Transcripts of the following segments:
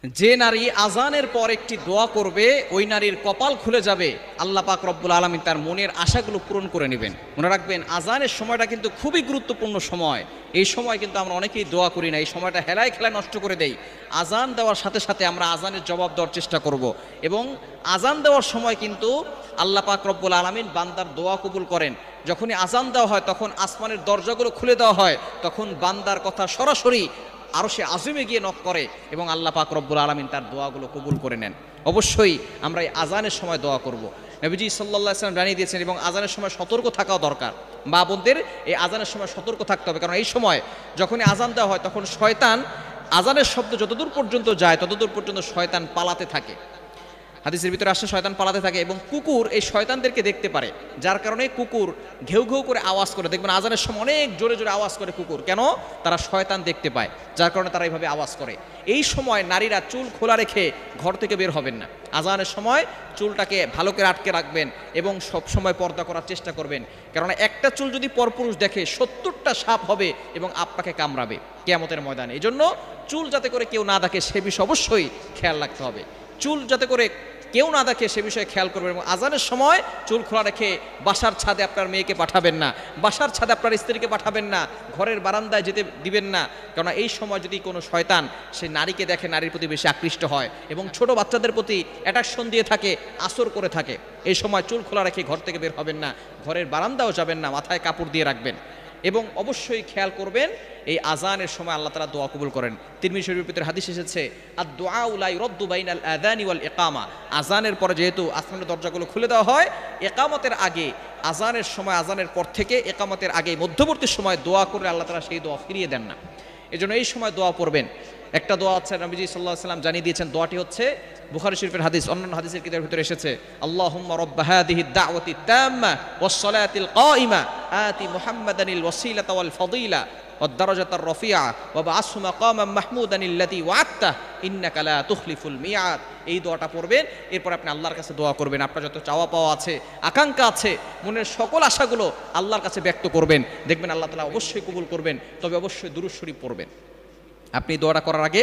যে নারী আজানের পর একটি দোয়া করবে ওই নারীর কপাল খুলে যাবে, আল্লাহ পাক রব্বুল আলামিন তার মনের আশাগুলো পূরণ করে নেবেন। মনে রাখবেন, আজানের সময়টা কিন্তু খুবই গুরুত্বপূর্ণ সময়। এই সময় কিন্তু আমরা অনেকেই দোয়া করি না, এই সময়টা হেলায় খেলায় নষ্ট করে দেই। আজান দেওয়ার সাথে সাথে আমরা আজানের জবাব দেওয়ার চেষ্টা করব, এবং আজান দেওয়ার সময় কিন্তু আল্লাহ পাক রব্বুল আলামিন বান্দার দোয়া কবুল করেন। যখনই আজান দেওয়া হয় তখন আসমানের দরজাগুলো খুলে দেওয়া হয়, তখন বান্দার কথা সরাসরি আরো সে আজিমে গিয়ে নক করে এবং আল্লাহ পাক রব্বুল আলামিন তার দোয়াগুলো কবুল করে নেন। অবশ্যই আমরা এই আজানের সময় দোয়া করব। নবীজি সাল্লাল্লাহু আলাইহি ওয়াসাল্লাম জানিয়ে দিয়েছেন, এবং আজানের সময় সতর্ক থাকাও দরকার। মা বোনদের এই আজানের সময় সতর্ক থাকতে হবে, কারণ এই সময় যখনই আজান দেওয়া হয় তখন শয়তান, আজানের শব্দ যতদূর পর্যন্ত যায় ততদূর পর্যন্ত শয়তান পালাতে থাকে। হাদিসের ভিতরে আসে শয়তান পালাতে থাকে, এবং কুকুর এই শয়তানদেরকে দেখতে পারে, যার কারণে কুকুর ঘেউ ঘেউ করে আওয়াজ করে। দেখবেন আজানের সময় অনেক জোরে জোরে আওয়াজ করে কুকুর, কেন? তারা শয়তান দেখতে পায়, যার কারণে তারা এইভাবে আওয়াজ করে। এই সময় নারীরা চুল খোলা রেখে ঘর থেকে বের হবেন না। আজানের সময় চুলটাকে ভালো করে আটকে রাখবেন এবং সব সময় পর্দা করার চেষ্টা করবেন, কেননা একটা চুল যদি পরপুরুষ দেখে 70টা সাপ হবে এবং আপনাকে কামড়াবে কিয়ামতের ময়দানে। এই জন্য চুল যাতে করে কেউ না দেখে সে বিষয়ে অবশ্যই খেয়াল রাখতে হবে। চুল যাতে করে কেউ না দেখে সে বিষয়ে খেয়াল করবেন, এবং আজানের সময় চুল খোলা রেখে বাসার ছাদে আপনার মেয়েকে পাঠাবেন না, বাসার ছাদে আপনার স্ত্রীকে পাঠাবেন না, ঘরের বারান্দায় যেতে দিবেন না, কেননা এই সময় যদি কোনো শয়তান সে নারীকে দেখে নারীর প্রতি বেশি আকৃষ্ট হয় এবং ছোট বাচ্চাদের প্রতি অ্যাট্রাকশন দিয়ে থাকে, আসর করে থাকে। এই সময় চুল খোলা রেখে ঘর থেকে বের হবেন না, ঘরের বারান্দাও যাবেন না, মাথায় কাপড় দিয়ে রাখবেন। এবং অবশ্যই খেয়াল করবেন এই আজানের সময় আল্লাহ তাআলা দোয়া কবুল করেন। তিরমিজি শরীফের ভিতরে হাদিস এসেছে, আদ-দুআউ লা ইউরাদ্দু বাইনাল আযানি ওয়াল ইকামা। আজানের পরে যেহেতু আসমানের দরজাগুলো খুলে দেওয়া হয়, ইকামতের আগে, আজানের সময়, আজানের পর থেকে ইকামতের আগে মধ্যবর্তী সময় দোয়া করে আল্লাহ তাআলা সেই দোয়া ফিরিয়ে দেন না। এজন্য এই সময় দোয়া পড়বেন। একটা দোয়া আছে, নবীজি সাল্লাল্লাহু আলাইহি ওয়াসাল্লাম জানিয়ে দিয়েছেন, দোয়াটি হচ্ছে বুখারী শরীফের হাদিস, অন্যান্য হাদিসের কিতাবের ভিতরে এসেছে, আল্লাহুম্মা রাব্বা হাযিহিদ দাওয়াতিত তাম্মা ওয়াস সালাতিল কাইমা আতি মুহাম্মাদানিল ওয়াসিলাতা ওয়াল ফাদিলা ওয়াদ দারাজাতার রাফিআ ওয়া বা'আসহু মাকামান মাহমুদানিল্লাযী ওয়া'আদতা ইন্নাকা লা তুখলিফুল মিআদ। এই দোয়াটা পড়বেন, এরপর আপনি আল্লাহর কাছে দোয়া করবেন। আপনার যত চাওয়া পাওয়া আছে, আকাঙ্ক্ষা আছে, মনের সকল আশাগুলো আল্লাহর কাছে ব্যক্ত করবেন। দেখবেন আল্লাহ তাআলা অবশ্যই কবুল করবেন। তবে অবশ্যই দুরূদ শরীফ পড়বেন। আপনি দোয়াটা করার আগে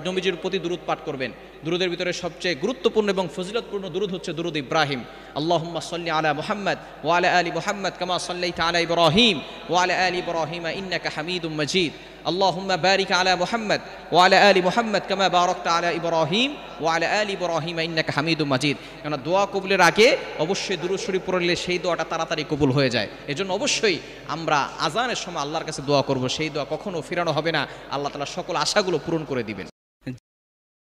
নবীজির প্রতি দুরূদ পাঠ করবেন। দুরূদের ভিতরে সবচেয়ে গুরুত্বপূর্ণ এবং ফজিলতপূর্ণ দুরূদ হচ্ছে দুরূদ ইব্রাহিম। আল্লাহুম্মা সাল্লি আলা মুহাম্মদ ওয়া আলা আলি মুহাম্মদ কামা সাল্লাইতা আলা ইব্রাহিম ওয়া আলা আলি ইব্রাহিম ইন্নাকা হামিদুম মাজিদ। আল্লাহুম্মা বারিক আলা মুহাম্মদ ওয়া আলা আলি মুহাম্মদ কামা বারাকতা আলা ইব্রাহিম ওয়া আলা আলি ইব্রাহিম ইন্নাকা হামিদুম মাজিদ। কেন দোয়া কবুলের আগে অবশ্যই দুরূদ শরীফ পড়লে সেই দোয়াটা তাড়াতাড়ি কবুল হয়ে যায়। এজন্য অবশ্যই আমরা আজানের সময় আল্লাহর কাছে দোয়া করব, সেই দোয়া কখনো ফেরানো হবে না। আল্লাহ তাআলা সকল আশাগুলো পূরণ করে দিবেন।